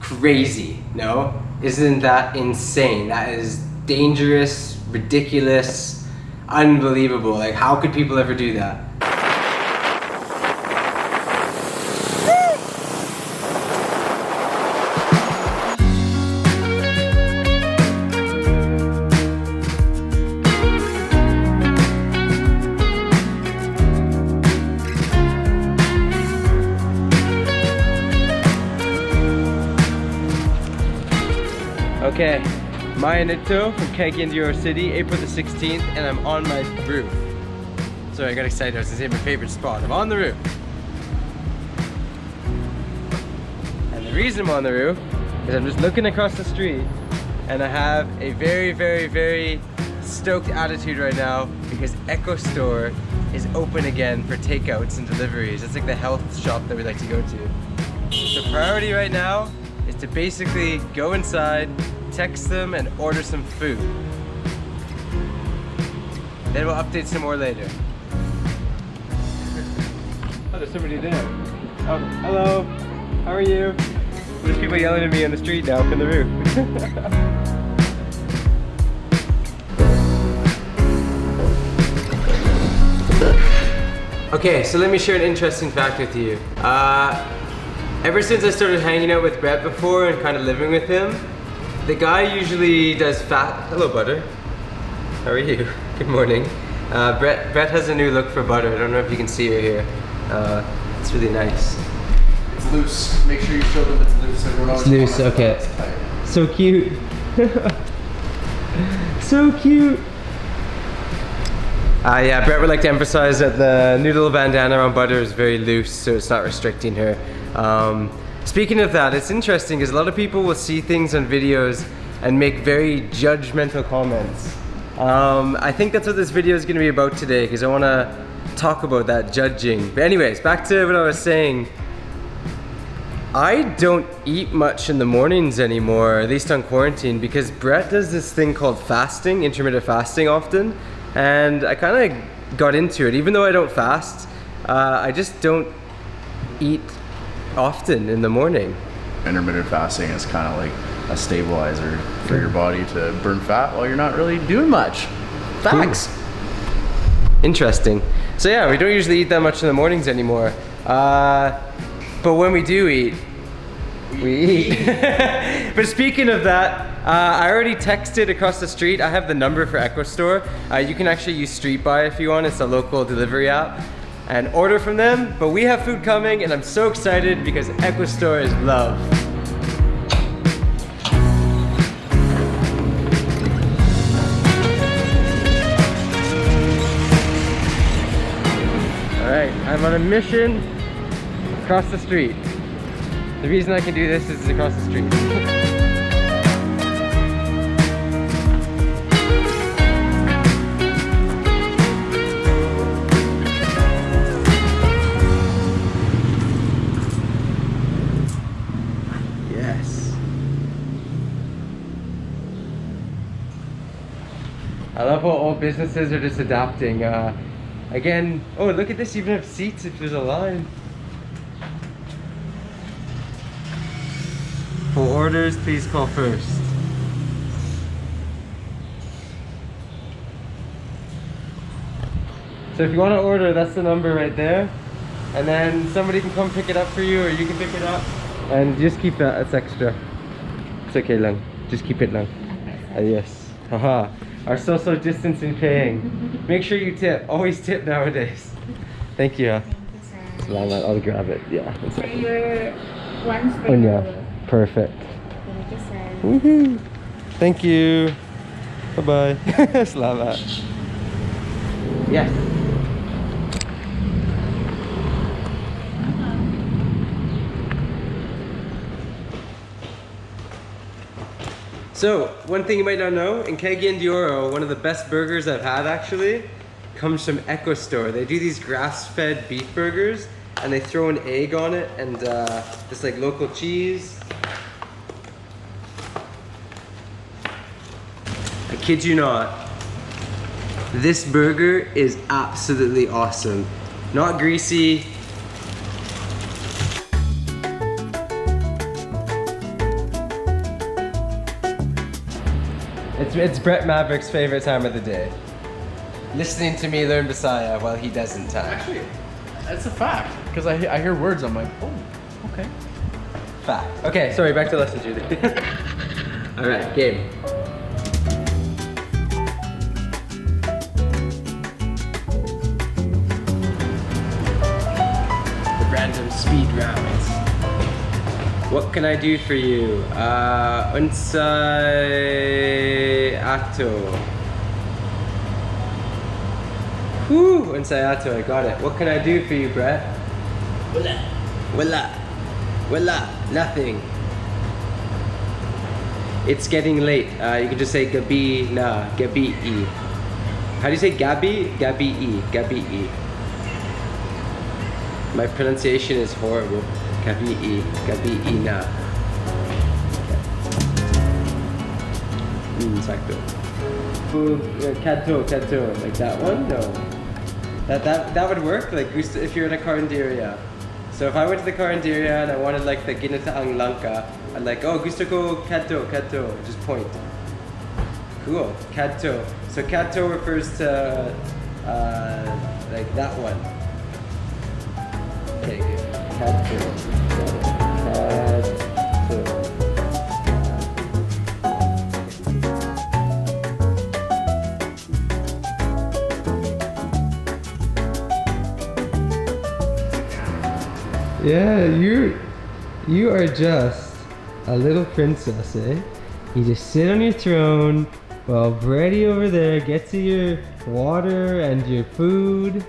crazy, no? Isn't that insane? That is dangerous, ridiculous, unbelievable. Like, how could people ever do that? Okay, Maya Nito from Cagayan de Oro City, April the 16th, and I'm on my roof. Sorry, I got excited. I was gonna say my favorite spot. I'm on the roof. And the reason I'm on the roof is I'm just looking across the street and I have a very, very, very stoked attitude right now because Echo Store is open again for takeouts and deliveries. It's like the health shop that we like to go to. The priority right now is to basically go inside, text them, and order some food. Then we'll update some more later. Oh, there's somebody there. Oh, hello. How are you? There's people yelling at me on the street now from the roof. Okay, so let me share an interesting fact with you. Ever since I started hanging out with Brett before and kind of living with him, the guy usually does hello butter. How are you? Good morning. Brett has a new look for butter. I don't know if you can see her here. It's really nice. It's loose. Make sure you show them it's loose. It's loose, okay. So cute. So cute. Yeah, Brett would like to emphasize that the new little bandana around butter is very loose, so it's not restricting her. Speaking of that, it's interesting because a lot of people will see things on videos and make very judgmental comments. I think that's what this video is going to be about today because I want to talk about that judging. But anyways, back to what I was saying. I don't eat much in the mornings anymore, at least on quarantine, because Brett does this thing called fasting, intermittent fasting often, and I kind of got into it. Even though I don't fast, I just don't eat often in the morning. Intermittent fasting is kind of like a stabilizer for your body to burn fat while you're not really doing much. Facts. Interesting. So yeah, we don't usually eat that much in the mornings anymore. But when we do eat, we eat. But speaking of that, I already texted across the street. I have the number for Echo Store. You can actually use Street Buy if you want. It's a local delivery app. And order from them. But we have food coming and I'm so excited because Echo Store is love. Alright, I'm on a mission across the street. The reason I can do this is across the street. Yes. I love how all businesses are just adapting. Again, oh look at this, you even have seats if there's a line. For orders, please call first. So if you want to order, that's the number right there. And then somebody can come pick it up for you, or you can pick it up. And just keep that, it's extra. It's okay lang. Just keep it lang. Yes. Haha. Our social distancing paying. Make sure you tip. Always tip nowadays. Thank you. Salamat. I'll grab it. Yeah. For your one Oh yeah. Perfect. Thank you, sir. Woohoo! Thank you. Bye bye. Salamat. Yes. So, one thing you might not know, in Cagayan de Oro, one of the best burgers I've had actually comes from Echo Store. They do these grass-fed beef burgers and they throw an egg on it and just like local cheese. I kid you not, this burger is absolutely awesome. Not greasy. It's Brett Maverick's favorite time of the day. Listening to me learn Bisaya while he doesn't time. Actually, that's a fact. Because I hear words, I'm like, oh, okay. Fact. Okay, sorry, back to lesson, Julie. Alright, game. The random speed rounds. What can I do for you? Unsay ato. Whew, unsay ato, I got it. What can I do for you, Brett? Wala, nothing. It's getting late. You can just say gabi na, gabi-i. How do you say gabi? Gabi-i, gabi-i. My pronunciation is horrible. Gabi-i, gabi-i na. Sakto. Kadto, like that one? No. That would work, like if you're in a carinderia. So if I went to the carinderia and I wanted like the ginataang langka, I'd like, oh, gusto ko kadto, just point. Cool, kadto. So kadto refers to like that one. Okay, kadto. Kadto. Yeah, you are just a little princess, eh? You just sit on your throne while Brady over there gets you your water and your food.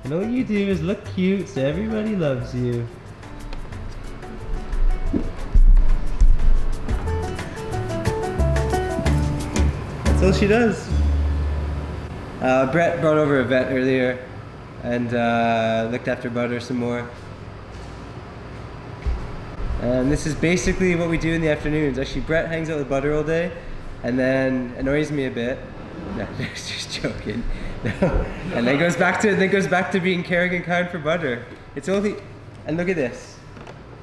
And all you do is look cute so everybody loves you. That's all she does. Brett brought over a vet earlier and looked after Butter some more. And this is basically what we do in the afternoons. Actually, Brett hangs out with Butter all day and then annoys me a bit. No, just joking. No. And then goes back to being caring and kind for Butter. It's only, and look at this.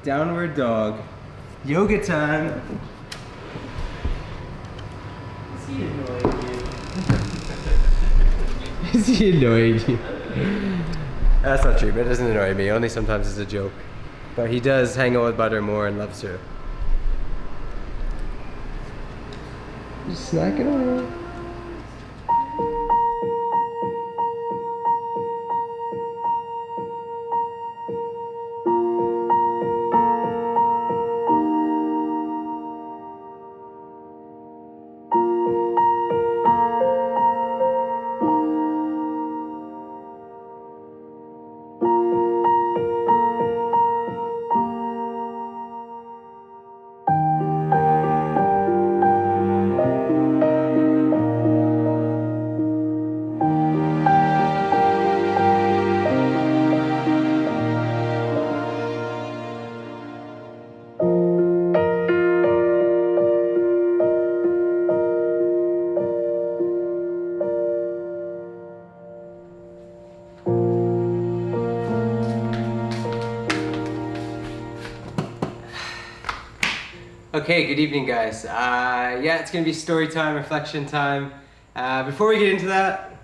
Downward dog. Yoga time. Is he annoying you? Is he annoying you? That's not true, but it doesn't annoy me. Only sometimes it's a joke. But he does hang out with Butter more and loves her. Just snacking away. Okay, good evening guys. Yeah, it's gonna be story time, reflection time. Before we get into that,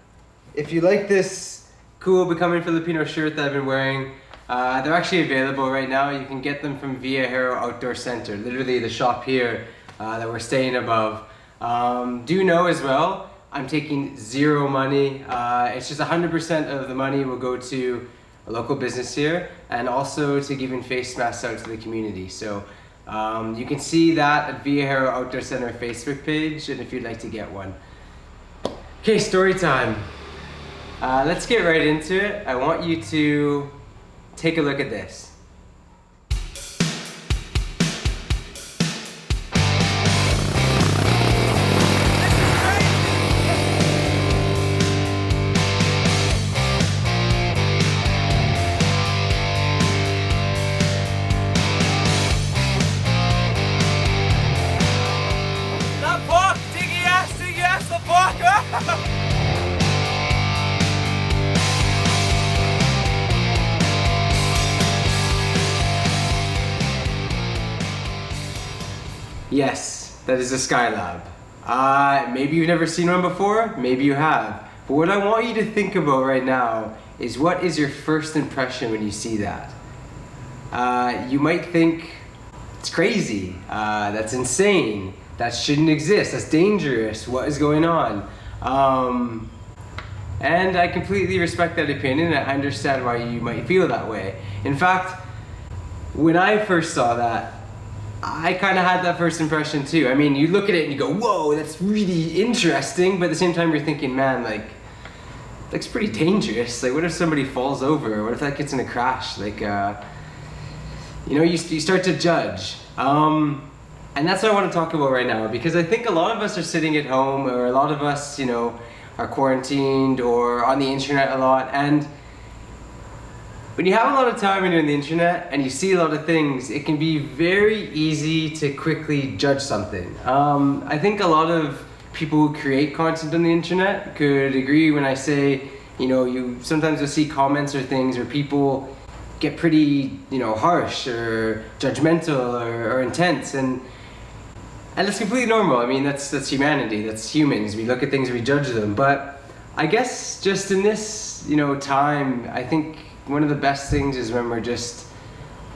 if you like this cool Becoming Filipino shirt that I've been wearing, they're actually available right now. You can get them from Via Hero Outdoor Center, literally the shop here that we're staying above. Do know as well, I'm taking zero money. It's just 100% of the money will go to a local business here and also to giving face masks out to the community. So you can see that at Via Hero Outdoor Center Facebook page, and if you'd like to get one. Okay, story time. Let's get right into it. I want you to take a look at this. Yes, that is a Skylab. Maybe you've never seen one before, maybe you have. But what I want you to think about right now is, what is your first impression when you see that? You might think, it's crazy, that's insane, that shouldn't exist, that's dangerous, what is going on? And I completely respect that opinion, and I understand why you might feel that way. In fact, when I first saw that, I kind of had that first impression too. I mean, you look at it and you go, whoa, that's really interesting, but at the same time you're thinking, man, like, that's pretty dangerous. Like, what if somebody falls over? What if that gets in a crash? Like, you know, you start to judge. And that's what I want to talk about right now, because I think a lot of us are sitting at home, or a lot of us, you know, are quarantined or on the internet a lot. And when you have a lot of time and you're on the internet and you see a lot of things, it can be very easy to quickly judge something. I think a lot of people who create content on the internet could agree when I say, you know, sometimes you'll see comments or things where people get pretty, you know, harsh or judgmental or intense, and it's completely normal. I mean, that's humanity, that's humans. We look at things, we judge them. But I guess just in this, you know, time, I think one of the best things is when we're just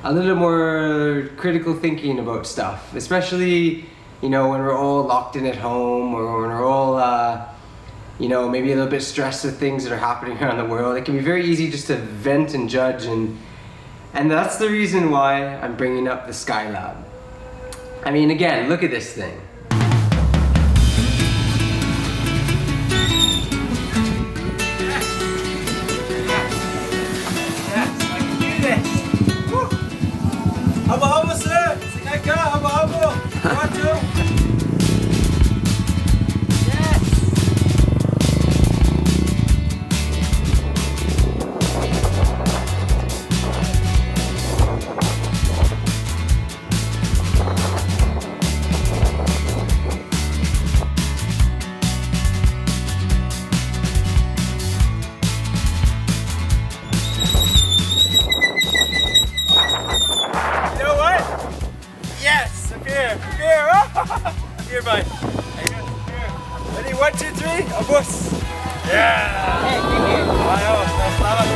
a little more critical thinking about stuff, especially, you know, when we're all locked in at home, or when we're all, you know, maybe a little bit stressed with things that are happening around the world. It can be very easy just to vent and judge, and that's the reason why I'm bringing up the Skylab. I mean, again, look at this thing. Haba-haba sir! Sige ka, haba-haba! Watch out! Here, bye. Here. Ready? 1, 2, 3. Abos. Yeah. Ayo, selamat.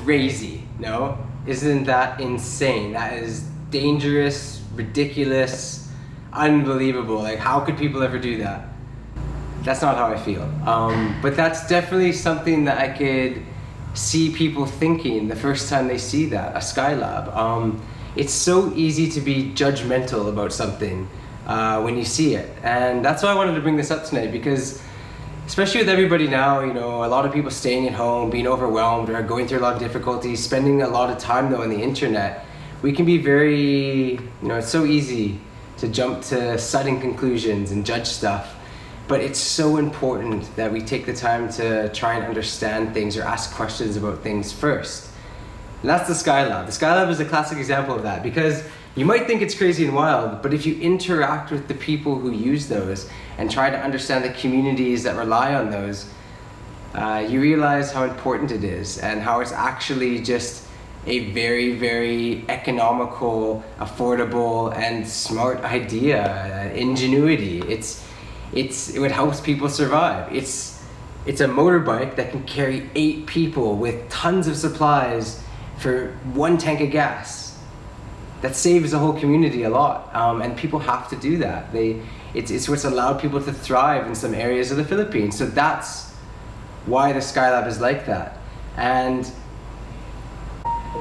Crazy, no? Isn't that insane? That is dangerous, ridiculous, unbelievable. Like, how could people ever do that? That's not how I feel. But that's definitely something that I could see people thinking the first time they see that, a Skylab. It's so easy to be judgmental about something when you see it. And that's why I wanted to bring this up tonight, because especially with everybody now, you know, a lot of people staying at home, being overwhelmed, or going through a lot of difficulties, spending a lot of time though on the internet, we can be very, you know, it's so easy to jump to sudden conclusions and judge stuff. But it's so important that we take the time to try and understand things or ask questions about things first. And that's the Skylab. The Skylab is a classic example of that, because you might think it's crazy and wild, but if you interact with the people who use those and try to understand the communities that rely on those, you realize how important it is and how it's actually just a very, very economical, affordable, and smart idea, ingenuity. It helps people survive. It's a motorbike that can carry 8 people with tons of supplies for 1 tank of gas. That saves the whole community a lot, and people have to do that. It's what's allowed people to thrive in some areas of the Philippines. So that's why the Skylab is like that. And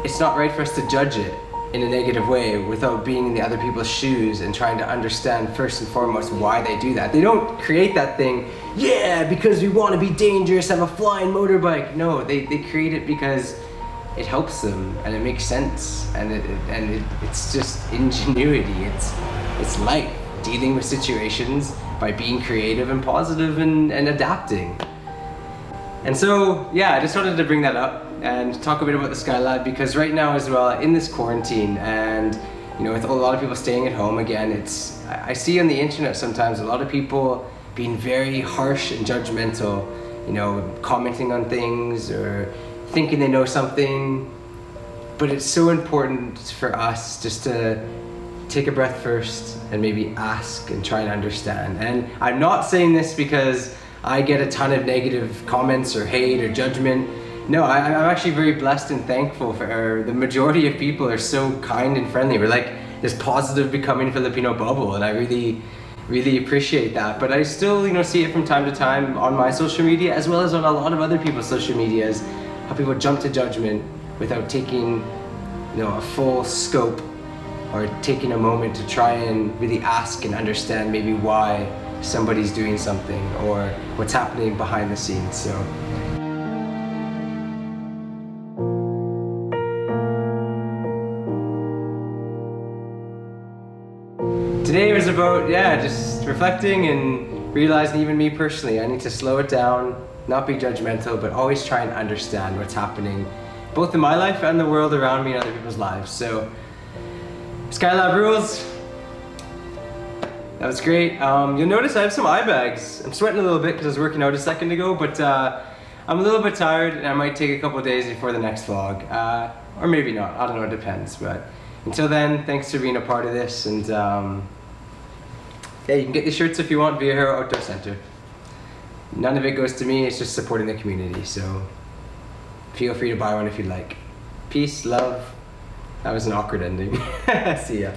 it's not right for us to judge it in a negative way without being in the other people's shoes and trying to understand first and foremost why they do that. They don't create that thing, yeah, because we want to be dangerous, have a flying motorbike. No, they create it because it helps them and it makes sense, and it's just ingenuity. It's life, dealing with situations by being creative and positive and adapting. And so, yeah, I just wanted to bring that up and talk a bit about the Skylab, because right now as well, in this quarantine and, you know, with a lot of people staying at home again, I see on the internet sometimes a lot of people being very harsh and judgmental, you know, commenting on things or thinking they know something. But it's so important for us just to take a breath first and maybe ask and try and understand. And I'm not saying this because I get a ton of negative comments or hate or judgment. No, I'm actually very blessed and thankful for the majority of people are so kind and friendly. We're like this positive Becoming Filipino bubble, and I really appreciate that. But I still, you know, see it from time to time on my social media as well as on a lot of other people's social medias, how people jump to judgment without taking, you know, a full scope or taking a moment to try and really ask and understand maybe why somebody's doing something or what's happening behind the scenes. So today was about, yeah, just reflecting and realizing, even me personally, I need to slow it down, not be judgmental, but always try and understand what's happening both in my life and the world around me and other people's lives. So Skylab rules. That was great. You'll notice I have some eye bags. I'm sweating a little bit because I was working out a second ago, but I'm a little bit tired and I might take a couple of days before the next vlog. Or maybe not, I don't know, it depends. But until then, thanks for being a part of this. And yeah, you can get the shirts if you want via Hero Outdoor Center. None of it goes to me, it's just supporting the community. So feel free to buy one if you'd like. Peace, love. That was an awkward ending. See ya.